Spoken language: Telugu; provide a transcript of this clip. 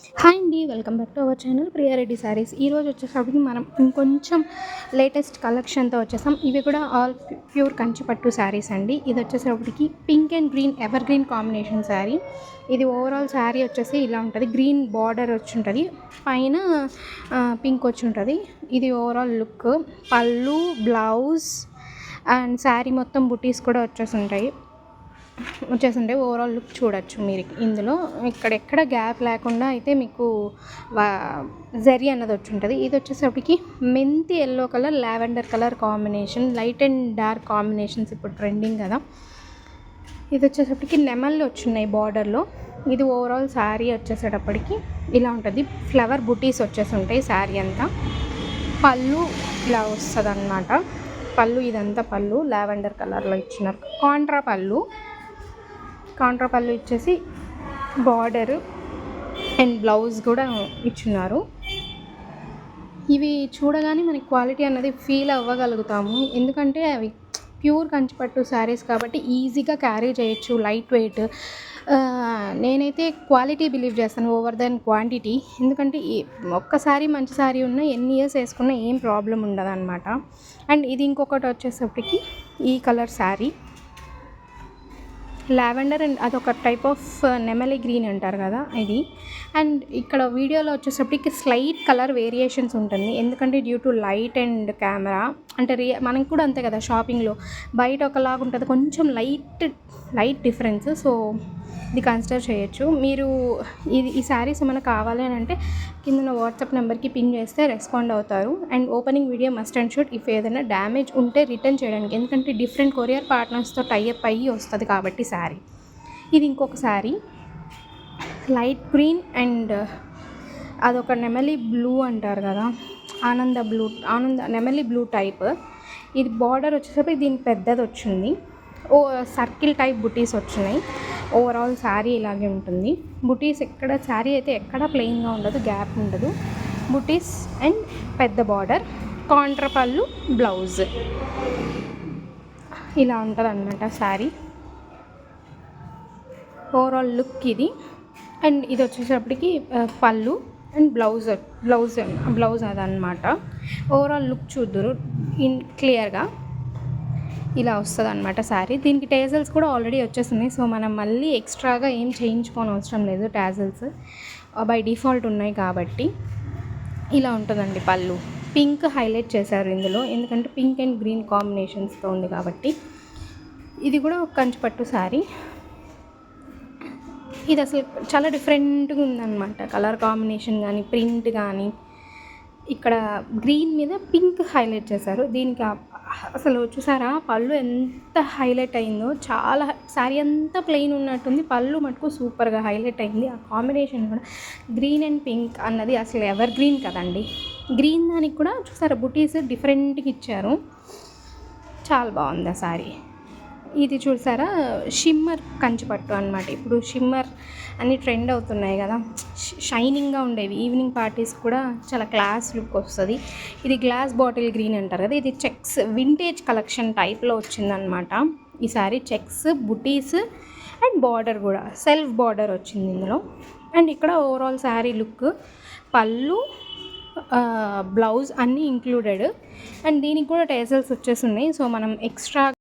హాయ్ అండి, welcome back to our channel Priya Reddy saris. ఈరోజు వచ్చేసరికి మనం ఇంకొంచెం లేటెస్ట్ కలెక్షన్తో వచ్చేసాం. ఇవి కూడా ఆల్ ప్యూర్ కంచిపట్టు శారీస్ అండి. ఇది వచ్చేసరికి pink and green ever green combination sari. ఇది ఓవరాల్ శారీ వచ్చేసి ఇలా ఉంటుంది. గ్రీన్ బార్డర్ వచ్చి ఉంటుంది, పైన పింక్ వచ్చి ఉంటుంది. ఇది ఓవరాల్ లుక్. పళ్ళు, బ్లౌజ్ అండ్ శారీ మొత్తం బుటీస్ కూడా వచ్చేసి ఓవరాల్ లుక్ చూడొచ్చు మీరు ఇందులో. ఇక్కడెక్కడ గ్యాప్ లేకుండా అయితే మీకు జరీ అన్నది వచ్చి ఉంటుంది. ఇది వచ్చేసరికి మెంతి yellow colour, lavender colour combination, light and dark combinations ఇప్పుడు ట్రెండింగ్ కదా. ఇది వచ్చేసరికి నెమళ్ళు వచ్చున్నాయి బార్డర్లో. ఇది ఓవరాల్ శారీ వచ్చేసేటప్పటికి ఇలా ఉంటుంది. ఫ్లవర్ బుటీస్ వచ్చేసి ఉంటాయి శారీ అంతా. పళ్ళు ఇలా వస్తుంది అన్నమాట. పళ్ళు ఇదంతా పళ్ళు లావెండర్ కలర్లో ఇచ్చినారు. కాంట్రా పళ్ళు ఇచ్చేసి బార్డరు అండ్ బ్లౌజ్ కూడా ఇచ్చున్నారు. ఇవి చూడగానే మనకి క్వాలిటీ అన్నది ఫీల్ అవ్వగలుగుతాము, ఎందుకంటే అవి ప్యూర్ కంచిపట్టు శారీస్ కాబట్టి ఈజీగా క్యారీ చేయొచ్చు, లైట్ వెయిట్. నేనైతే క్వాలిటీ బిలీవ్ చేస్తాను ఓవర్ దెన్ క్వాంటిటీ. ఎందుకంటే ఒక్కసారి మంచి శారీ ఉన్నా ఎన్ని ఇయర్స్ వేసుకున్నా ఏం ప్రాబ్లం ఉండదు అనమాట. అండ్ ఇది ఇంకొకటి వచ్చేసరికి ఈ కలర్ శారీ లావెండర్ అండ్ అదొక టైప్ ఆఫ్ నెమలి గ్రీన్ అంటారు కదా ఇది. అండ్ ఇక్కడ వీడియోలో వచ్చేసరికి స్లైట్ కలర్ వేరియేషన్స్ ఉంటుంది, ఎందుకంటే due to light and camera. అంటే మనకి కూడా అంతే కదా, షాపింగ్లో బయట ఒకలాగా ఉంటుంది, కొంచెం లైట్ డిఫరెన్స్. సో ఇది కన్సిడర్ చేయొచ్చు మీరు. ఈ శారీస్ ఏమైనా కావాలి అని అంటే కింద వాట్సాప్ నెంబర్కి పిన్ చేస్తే రెస్పాండ్ అవుతారు. And opening video must and should. If ఏదైనా డ్యామేజ్ ఉంటే రిటర్న్ చేయడానికి, ఎందుకంటే డిఫరెంట్ కొరియర్ పార్ట్నర్స్తో టైఅప్ అయ్యి వస్తుంది కాబట్టి శారీ. ఇది ఇంకొక శారీ లైట్ గ్రీన్ అండ్ అదొక నెమలి బ్లూ అంటారు కదా, ఆనంద నెమలి బ్లూ టైప్. ఇది బార్డర్ వచ్చేసరికి దీనికి పెద్దది వచ్చింది. సర్కిల్ టైప్ బుటీస్ వచ్చినాయి. ఓవరాల్ శారీ ఇలాగే ఉంటుంది. బుటీస్ ఎక్కడ శారీ అయితే ఎక్కడ ప్లెయిన్గా ఉండదు, గ్యాప్ ఉండదు. బుటీస్ అండ్ పెద్ద బార్డర్, కాంట్రా పళ్ళు, బ్లౌజ్ ఇలా ఉంటుంది అన్నమాట శారీ. ఓవరాల్ లుక్ ఇది. అండ్ ఇది వచ్చేటప్పటికి పళ్ళు అండ్ బ్లౌజ్ అదనమాట. ఓవరాల్ లుక్ చూద్దురు క్లియర్గా ఇలా వస్తుంది అనమాట శారీ. దీనికి టేజల్స్ కూడా ఆల్రెడీ వచ్చేస్తున్నాయి, సో మనం మళ్ళీ ఎక్స్ట్రాగా ఏం చేయించుకోని అవసరం లేదు. టేజల్స్ బై డిఫాల్ట్ ఉన్నాయి కాబట్టి ఇలా ఉంటుందండి. పళ్ళు పింక్ హైలైట్ చేశారు ఇందులో, ఎందుకంటే పింక్ అండ్ గ్రీన్ కాంబినేషన్స్తో ఉంది కాబట్టి. ఇది కూడా ఒక కంచిపట్టు శారీ. ఇది అసలు చాలా డిఫరెంట్గా ఉందన్నమాట, కలర్ కాంబినేషన్ కానీ ప్రింట్ కానీ. ఇక్కడ గ్రీన్ మీద పింక్ హైలైట్ చేశారు. దీనికి అసలు చూసారా పళ్ళు ఎంత హైలైట్ అయిందో. చాలా శారీ అంతా ప్లెయిన్ ఉన్నట్టుంది, పళ్ళు మటుకు సూపర్గా హైలైట్ అయింది. ఆ కాంబినేషన్ కూడా గ్రీన్ అండ్ పింక్ అన్నది అసలు ఎవర్ గ్రీన్ కదండి. గ్రీన్ దానికి కూడా చూసారా బుటీస్ డిఫరెంట్గా ఇచ్చారు, చాలా బాగుంది ఆ శారీ. ఇది చూసారా షిమ్మర్ కంచిపట్టు అనమాట. ఇప్పుడు షిమ్మర్ అన్ని ట్రెండ్ అవుతున్నాయి కదా, షైనింగ్గా ఉండేవి. ఈవినింగ్ పార్టీస్ కూడా చాలా క్లాస్ లుక్ వస్తుంది. ఇది గ్లాస్ బాటిల్ గ్రీన్ అంటారు కదా, ఇది చెక్స్ వింటేజ్ కలెక్షన్ టైప్లో వచ్చిందనమాట. ఈ sorry checks, buttis and border కూడా సెల్ఫ్ బార్డర్ వచ్చింది ఇందులో. అండ్ ఇక్కడ ఓవరాల్ శారీ లుక్, పళ్ళు, బ్లౌజ్ అన్నీ ఇంక్లూడెడ్. అండ్ దీనికి కూడా టేజల్స్ వచ్చేసి ఉన్నాయి, సో మనం ఎక్స్ట్రా